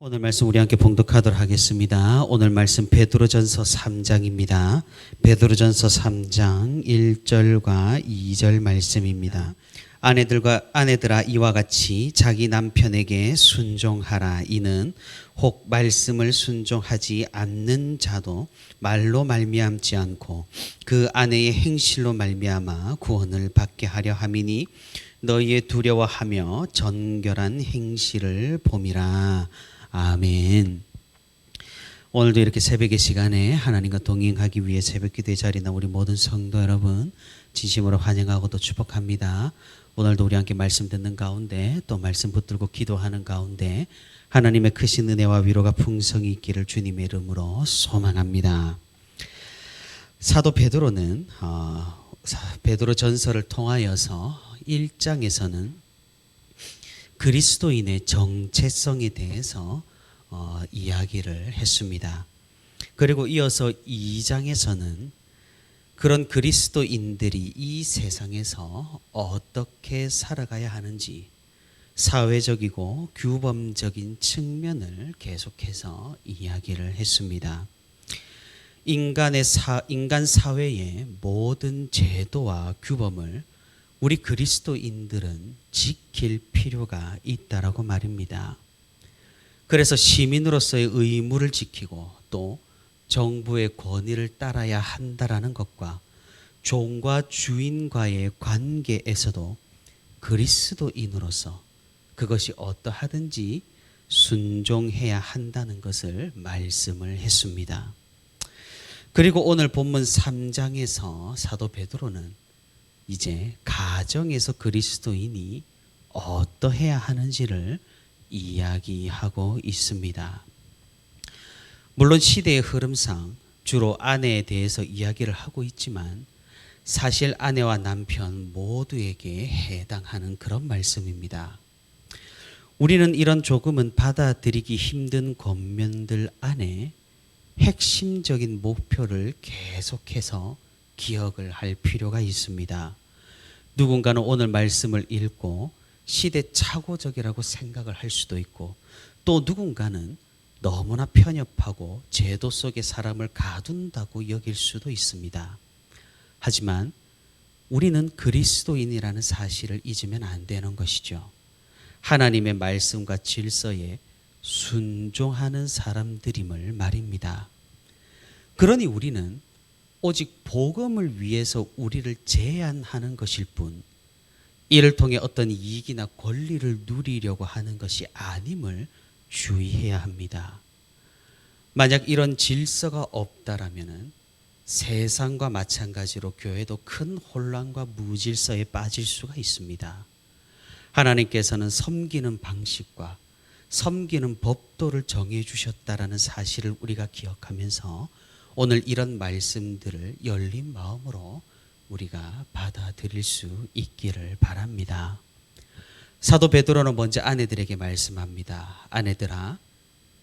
오늘 말씀 우리 함께 봉독하도록 하겠습니다. 오늘 말씀 베드로전서 3장입니다. 베드로전서 3장 1절과 2절 말씀입니다. 아내들아 이와 같이 자기 남편에게 순종하라. 이는 혹 말씀을 순종하지 않는 자도 말로 말미암지 않고 그 아내의 행실로 말미암아 구원을 받게 하려 함이니 너희의 두려워하며 정결한 행실을 봄이라. 아멘. 오늘도 이렇게 새벽의 시간에 하나님과 동행하기 위해 새벽 기도의 자리에 나온 우리 모든 성도 여러분 진심으로 환영하고 또 축복합니다. 오늘도 우리 함께 말씀 듣는 가운데 또 말씀 붙들고 기도하는 가운데 하나님의 크신 은혜와 위로가 풍성히 있기를 주님의 이름으로 소망합니다. 사도 베드로는 베드로 전서를 통하여서 1장에서는 그리스도인의 정체성에 대해서 이야기를 했습니다. 그리고 이어서 2장에서는 그런 그리스도인들이 이 세상에서 어떻게 살아가야 하는지 사회적이고 규범적인 측면을 계속해서 이야기를 했습니다. 인간 사회의 모든 제도와 규범을 우리 그리스도인들은 지킬 필요가 있다라고 말입니다. 그래서 시민으로서의 의무를 지키고 또 정부의 권위를 따라야 한다라는 것과 종과 주인과의 관계에서도 그리스도인으로서 그것이 어떠하든지 순종해야 한다는 것을 말씀을 했습니다. 그리고 오늘 본문 3장에서 사도 베드로는 이제 가정에서 그리스도인이 어떠해야 하는지를 이야기하고 있습니다. 물론 시대의 흐름상 주로 아내에 대해서 이야기를 하고 있지만 사실 아내와 남편 모두에게 해당하는 그런 말씀입니다. 우리는 이런 조금은 받아들이기 힘든 권면들 안에 핵심적인 목표를 계속해서 기억을 할 필요가 있습니다. 누군가는 오늘 말씀을 읽고 시대착오적이라고 생각을 할 수도 있고 또 누군가는 너무나 편협하고 제도 속의 사람을 가둔다고 여길 수도 있습니다. 하지만 우리는 그리스도인이라는 사실을 잊으면 안 되는 것이죠. 하나님의 말씀과 질서에 순종하는 사람들임을 말입니다. 그러니 우리는 오직 복음을 위해서 우리를 제한하는 것일 뿐 이를 통해 어떤 이익이나 권리를 누리려고 하는 것이 아님을 주의해야 합니다. 만약 이런 질서가 없다라면 세상과 마찬가지로 교회도 큰 혼란과 무질서에 빠질 수가 있습니다. 하나님께서는 섬기는 방식과 섬기는 법도를 정해 주셨다라는 사실을 우리가 기억하면서 오늘 이런 말씀들을 열린 마음으로 우리가 받아들일 수 있기를 바랍니다. 사도 베드로는 먼저 아내들에게 말씀합니다. 아내들아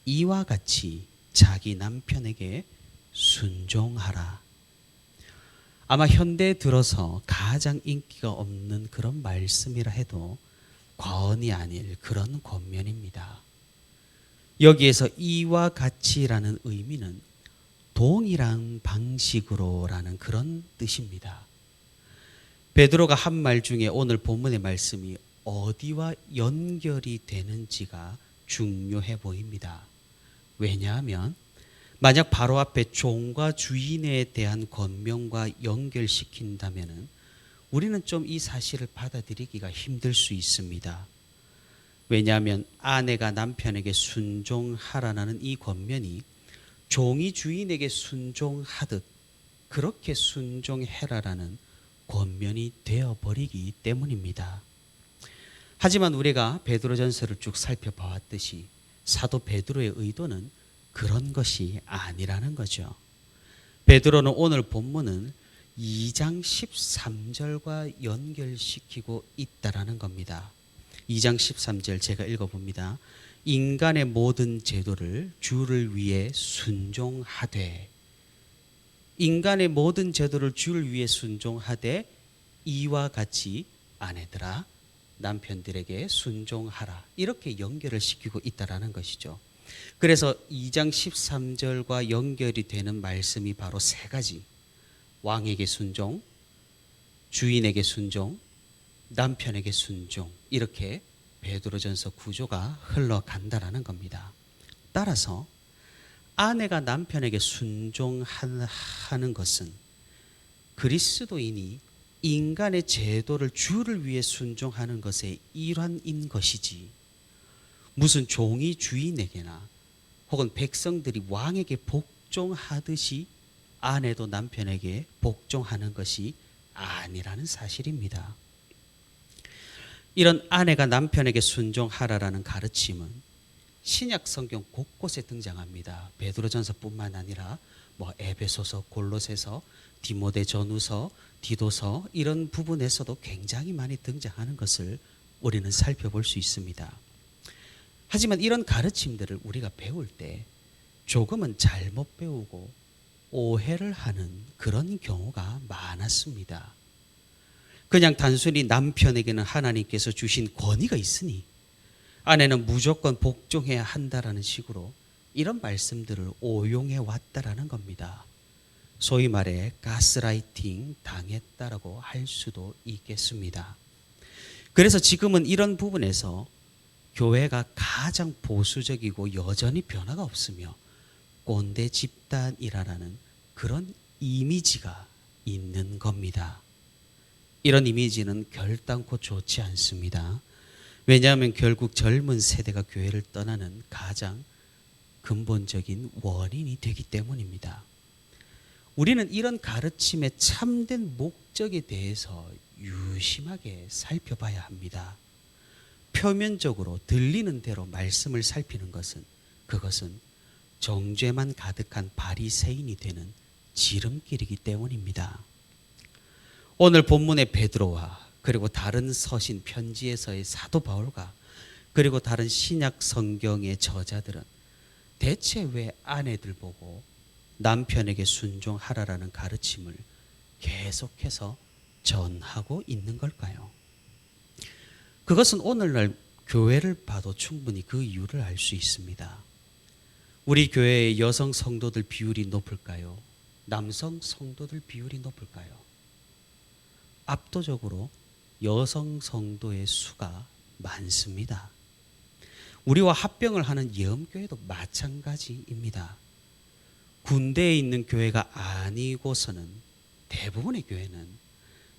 이와 같이 자기 남편에게 순종하라. 아마 현대에 들어서 가장 인기가 없는 그런 말씀이라 해도 과언이 아닐 그런 권면입니다. 여기에서 이와 같이라는 의미는 동일한 방식으로라는 그런 뜻입니다. 베드로가 한 말 중에 오늘 본문의 말씀이 어디와 연결이 되는지가 중요해 보입니다. 왜냐하면 만약 바로 앞에 종과 주인에 대한 권명과 연결시킨다면 우리는 좀 이 사실을 받아들이기가 힘들 수 있습니다. 왜냐하면 아내가 남편에게 순종하라는 이 권면이 종이 주인에게 순종하듯 그렇게 순종해라라는 권면이 되어버리기 때문입니다. 하지만 우리가 베드로전서를 쭉 살펴보았듯이 사도 베드로의 의도는 그런 것이 아니라는 거죠. 베드로는 오늘 본문은 2장 13절과 연결시키고 있다라는 겁니다. 2장 13절 제가 읽어봅니다. 인간의 모든 제도를 주를 위해 순종하되 인간의 모든 제도를 주를 위해 순종하되 이와 같이 아내들아 남편들에게 순종하라 이렇게 연결을 시키고 있다라는 것이죠. 그래서 2장 13절과 연결이 되는 말씀이 바로 세 가지. 왕에게 순종, 주인에게 순종, 남편에게 순종. 이렇게 베드로전서 구조가 흘러간다라는 겁니다. 따라서 아내가 남편에게 순종하는 것은 그리스도인이 인간의 제도를 주를 위해 순종하는 것의 일환인 것이지, 무슨 종이 주인에게나 혹은 백성들이 왕에게 복종하듯이 아내도 남편에게 복종하는 것이 아니라는 사실입니다. 이런 아내가 남편에게 순종하라라는 가르침은 신약 성경 곳곳에 등장합니다. 베드로전서뿐만 아니라 에베소서, 골로새서, 디모데전후서, 디도서 이런 부분에서도 굉장히 많이 등장하는 것을 우리는 살펴볼 수 있습니다. 하지만 이런 가르침들을 우리가 배울 때 조금은 잘못 배우고 오해를 하는 그런 경우가 많았습니다. 그냥 단순히 남편에게는 하나님께서 주신 권위가 있으니 아내는 무조건 복종해야 한다라는 식으로 이런 말씀들을 오용해 왔다라는 겁니다. 소위 말해 가스라이팅 당했다라고 할 수도 있겠습니다. 그래서 지금은 이런 부분에서 교회가 가장 보수적이고 여전히 변화가 없으며 꼰대 집단이라는 그런 이미지가 있는 겁니다. 이런 이미지는 결단코 좋지 않습니다. 왜냐하면 결국 젊은 세대가 교회를 떠나는 가장 근본적인 원인이 되기 때문입니다. 우리는 이런 가르침의 참된 목적에 대해서 유심하게 살펴봐야 합니다. 표면적으로 들리는 대로 말씀을 살피는 것은 그것은 정죄만 가득한 바리새인이 되는 지름길이기 때문입니다. 오늘 본문의 베드로와 그리고 다른 서신 편지에서의 사도 바울과 그리고 다른 신약 성경의 저자들은 대체 왜 아내들 보고 남편에게 순종하라라는 가르침을 계속해서 전하고 있는 걸까요? 그것은 오늘날 교회를 봐도 충분히 그 이유를 알 수 있습니다. 우리 교회의 여성 성도들 비율이 높을까요? 남성 성도들 비율이 높을까요? 압도적으로 여성 성도의 수가 많습니다. 우리와 합병을 하는 예언교회도 마찬가지입니다. 군대에 있는 교회가 아니고서는 대부분의 교회는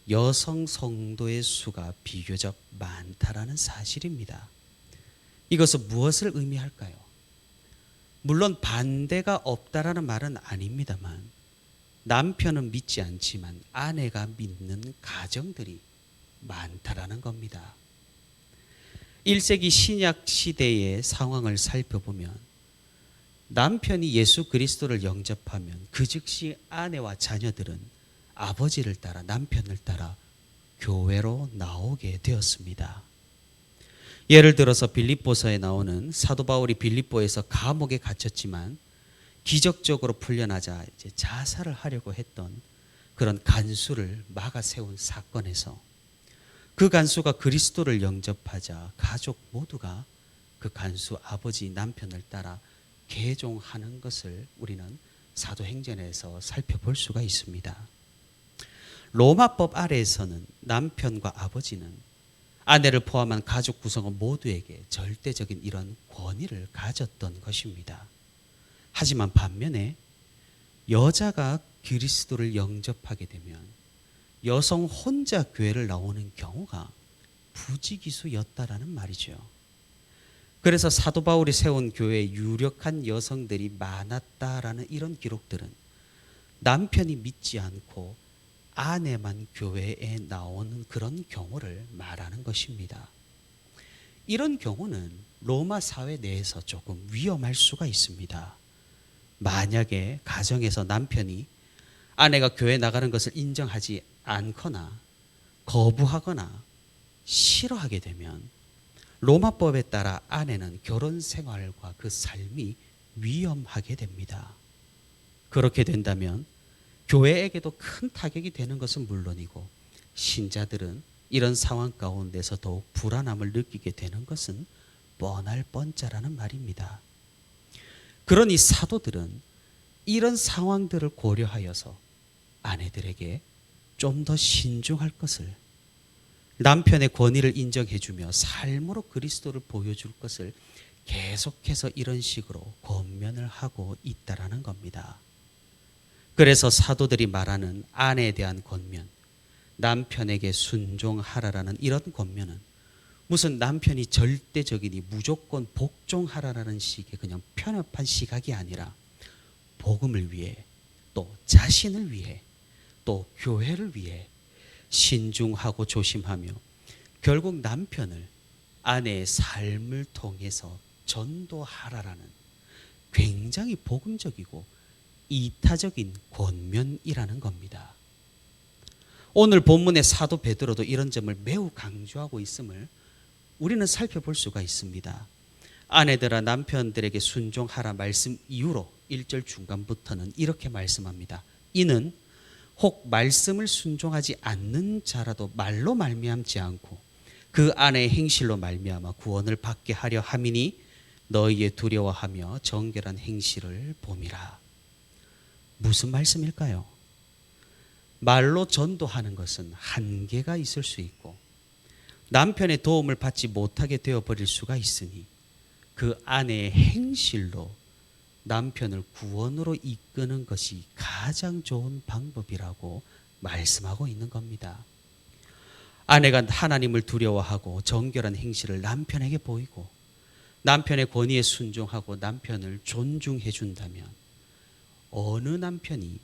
여성 성도의 수가 비교적 많다라는 사실입니다. 이것은 무엇을 의미할까요? 물론 반대가 없다라는 말은 아닙니다만 남편은 믿지 않지만 아내가 믿는 가정들이 많다라는 겁니다. 1세기 신약 시대의 상황을 살펴보면 남편이 예수 그리스도를 영접하면 그 즉시 아내와 자녀들은 아버지를 따라 남편을 따라 교회로 나오게 되었습니다. 예를 들어서 빌립보서에 나오는 사도 바울이 빌립보에서 감옥에 갇혔지만 기적적으로 풀려나자 이제 자살을 하려고 했던 그런 간수를 막아 세운 사건에서 그 간수가 그리스도를 영접하자 가족 모두가 그 간수 아버지 남편을 따라 개종하는 것을 우리는 사도행전에서 살펴볼 수가 있습니다. 로마법 아래에서는 남편과 아버지는 아내를 포함한 가족 구성원 모두에게 절대적인 이런 권위를 가졌던 것입니다. 하지만 반면에 여자가 그리스도를 영접하게 되면 여성 혼자 교회를 나오는 경우가 부지기수였다라는 말이죠. 그래서 사도 바울이 세운 교회에 유력한 여성들이 많았다라는 이런 기록들은 남편이 믿지 않고 아내만 교회에 나오는 그런 경우를 말하는 것입니다. 이런 경우는 로마 사회 내에서 조금 위험할 수가 있습니다. 만약에 가정에서 남편이 아내가 교회 나가는 것을 인정하지 않거나 거부하거나 싫어하게 되면 로마법에 따라 아내는 결혼 생활과 그 삶이 위험하게 됩니다. 그렇게 된다면 교회에게도 큰 타격이 되는 것은 물론이고 신자들은 이런 상황 가운데서 더욱 불안함을 느끼게 되는 것은 뻔할 뻔짜라는 말입니다. 그러니 사도들은 이런 상황들을 고려하여서 아내들에게 좀 더 신중할 것을, 남편의 권위를 인정해주며 삶으로 그리스도를 보여줄 것을 계속해서 이런 식으로 권면을 하고 있다라는 겁니다. 그래서 사도들이 말하는 아내에 대한 권면, 남편에게 순종하라라는 이런 권면은 무슨 남편이 절대적이니 무조건 복종하라라는 식의 그냥 편협한 시각이 아니라 복음을 위해, 또 자신을 위해, 또 교회를 위해 신중하고 조심하며 결국 남편을 아내의 삶을 통해서 전도하라라는 굉장히 복음적이고 이타적인 권면이라는 겁니다. 오늘 본문의 사도 베드로도 이런 점을 매우 강조하고 있음을 우리는 살펴볼 수가 있습니다. 아내들아 남편들에게 순종하라 말씀 이후로 1절 중간부터는 이렇게 말씀합니다. 이는 혹 말씀을 순종하지 않는 자라도 말로 말미암지 않고 그 아내의 행실로 말미암아 구원을 받게 하려 함이니 너희의 두려워하며 정결한 행실을 봄이라. 무슨 말씀일까요? 말로 전도하는 것은 한계가 있을 수 있고 남편의 도움을 받지 못하게 되어버릴 수가 있으니 그 아내의 행실로 남편을 구원으로 이끄는 것이 가장 좋은 방법이라고 말씀하고 있는 겁니다. 아내가 하나님을 두려워하고 정결한 행실을 남편에게 보이고 남편의 권위에 순종하고 남편을 존중해 준다면 어느 남편이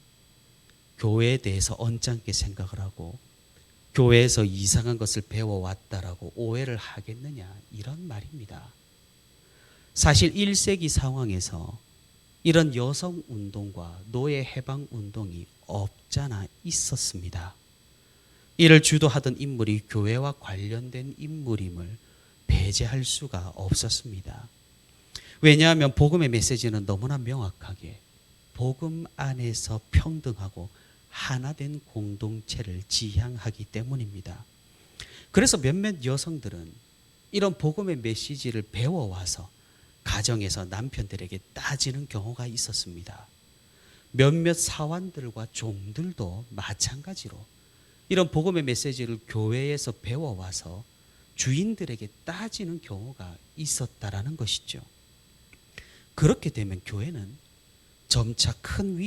교회에 대해서 언짢게 생각을 하고 교회에서 이상한 것을 배워왔다라고 오해를 하겠느냐, 이런 말입니다. 사실 1세기 상황에서 이런 여성 운동과 노예 해방 운동이 없잖아 있었습니다. 이를 주도하던 인물이 교회와 관련된 인물임을 배제할 수가 없었습니다. 왜냐하면 복음의 메시지는 너무나 명확하게 복음 안에서 평등하고 하나된 공동체를 지향하기 때문입니다. 그래서 몇몇 여성들은 이런 복음의 메시지를 배워와서 가정에서 남편들에게 따지는 경우가 있었습니다. 몇몇 사환들과 종들도 마찬가지로 이런 복음의 메시지를 교회에서 배워와서 주인들에게 따지는 경우가 있었다라는 것이죠. 그렇게 되면 교회는 점차 큰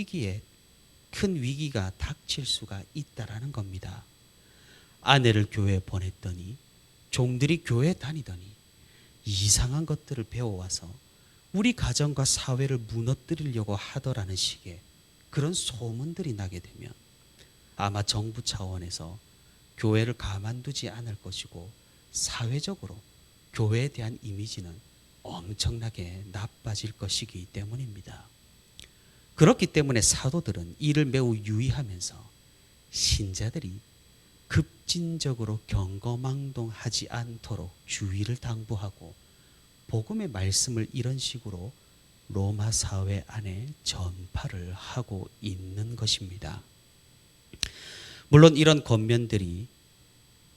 위기가 닥칠 수가 있다라는 겁니다. 아내를 교회에 보냈더니 종들이 교회에 다니더니 이상한 것들을 배워와서 우리 가정과 사회를 무너뜨리려고 하더라는 식의 그런 소문들이 나게 되면 아마 정부 차원에서 교회를 가만두지 않을 것이고 사회적으로 교회에 대한 이미지는 엄청나게 나빠질 것이기 때문입니다. 그렇기 때문에 사도들은 이를 매우 유의하면서 신자들이 급진적으로 경거망동하지 않도록 주의를 당부하고 복음의 말씀을 이런 식으로 로마 사회 안에 전파를 하고 있는 것입니다. 물론 이런 권면들이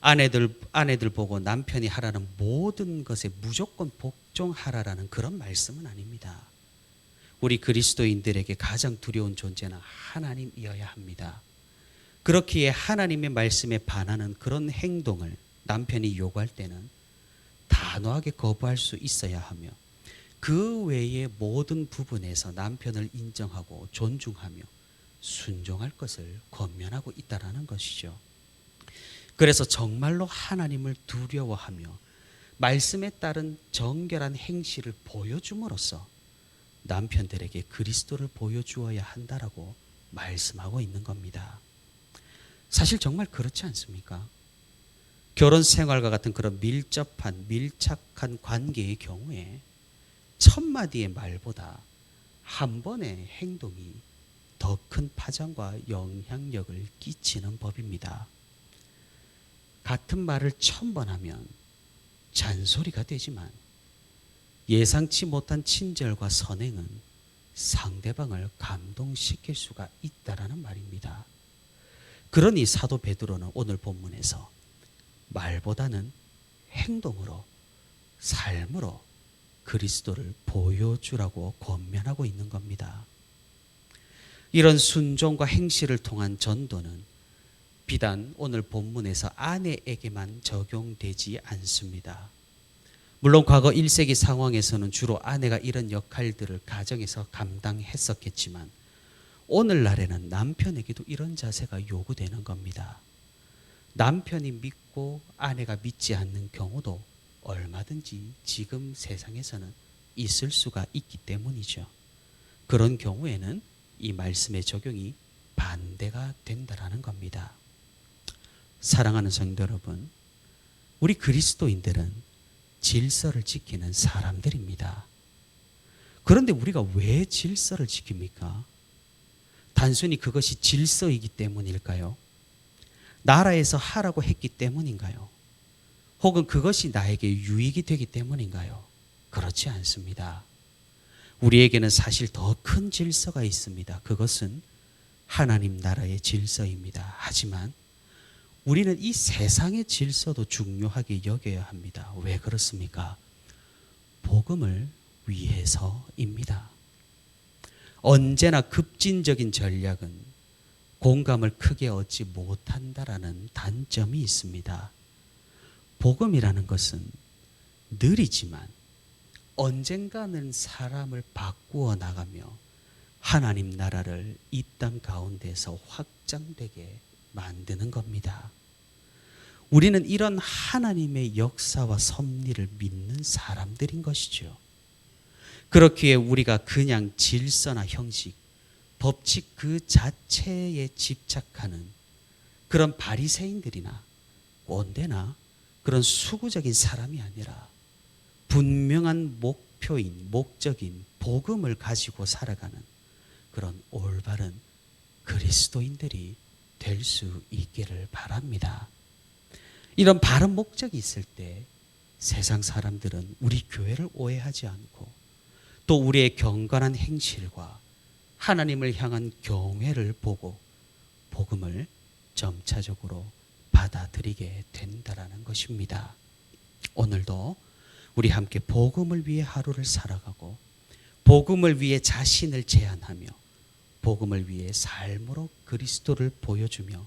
아내들 보고 남편이 하라는 모든 것에 무조건 복종하라라는 그런 말씀은 아닙니다. 우리 그리스도인들에게 가장 두려운 존재는 하나님이어야 합니다. 그렇기에 하나님의 말씀에 반하는 그런 행동을 남편이 요구할 때는 단호하게 거부할 수 있어야 하며 그 외의 모든 부분에서 남편을 인정하고 존중하며 순종할 것을 권면하고 있다라는 것이죠. 그래서 정말로 하나님을 두려워하며 말씀에 따른 정결한 행실을 보여줌으로써 남편들에게 그리스도를 보여주어야 한다라고 말씀하고 있는 겁니다. 사실 정말 그렇지 않습니까? 결혼 생활과 같은 그런 밀착한 관계의 경우에 첫 마디의 말보다 한 번의 행동이 더 큰 파장과 영향력을 끼치는 법입니다. 같은 말을 1000번 하면 잔소리가 되지만 예상치 못한 친절과 선행은 상대방을 감동시킬 수가 있다라는 말입니다. 그러니 사도 베드로는 오늘 본문에서 말보다는 행동으로, 삶으로 그리스도를 보여주라고 권면하고 있는 겁니다. 이런 순종과 행실을 통한 전도는 비단 오늘 본문에서 아내에게만 적용되지 않습니다. 물론 과거 1세기 상황에서는 주로 아내가 이런 역할들을 가정에서 감당했었겠지만 오늘날에는 남편에게도 이런 자세가 요구되는 겁니다. 남편이 믿고 아내가 믿지 않는 경우도 얼마든지 지금 세상에서는 있을 수가 있기 때문이죠. 그런 경우에는 이 말씀의 적용이 반대가 된다라는 겁니다. 사랑하는 성도 여러분, 우리 그리스도인들은 질서를 지키는 사람들입니다. 그런데 우리가 왜 질서를 지킵니까? 단순히 그것이 질서이기 때문일까요? 나라에서 하라고 했기 때문인가요? 혹은 그것이 나에게 유익이 되기 때문인가요? 그렇지 않습니다. 우리에게는 사실 더 큰 질서가 있습니다. 그것은 하나님 나라의 질서입니다. 하지만 우리는 이 세상의 질서도 중요하게 여겨야 합니다. 왜 그렇습니까? 복음을 위해서입니다. 언제나 급진적인 전략은 공감을 크게 얻지 못한다라는 단점이 있습니다. 복음이라는 것은 느리지만 언젠가는 사람을 바꾸어 나가며 하나님 나라를 이 땅 가운데서 확장되게 만드는 겁니다. 우리는 이런 하나님의 역사와 섭리를 믿는 사람들인 것이죠. 그렇기에 우리가 그냥 질서나 형식, 법칙 그 자체에 집착하는 그런 바리새인들이나 꼰대나 그런 수구적인 사람이 아니라 분명한 목표인, 목적인 복음을 가지고 살아가는 그런 올바른 그리스도인들이 될 수 있기를 바랍니다. 이런 바른 목적이 있을 때 세상 사람들은 우리 교회를 오해하지 않고 또 우리의 경건한 행실과 하나님을 향한 경외를 보고 복음을 점차적으로 받아들이게 된다라는 것입니다. 오늘도 우리 함께 복음을 위해 하루를 살아가고 복음을 위해 자신을 제한하며 복음을 위해 삶으로 그리스도를 보여주며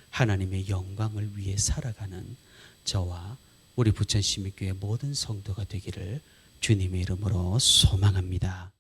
하나님의 영광을 위해 살아가는 저와 우리 부천시민교회 모든 성도가 되기를 주님의 이름으로 소망합니다.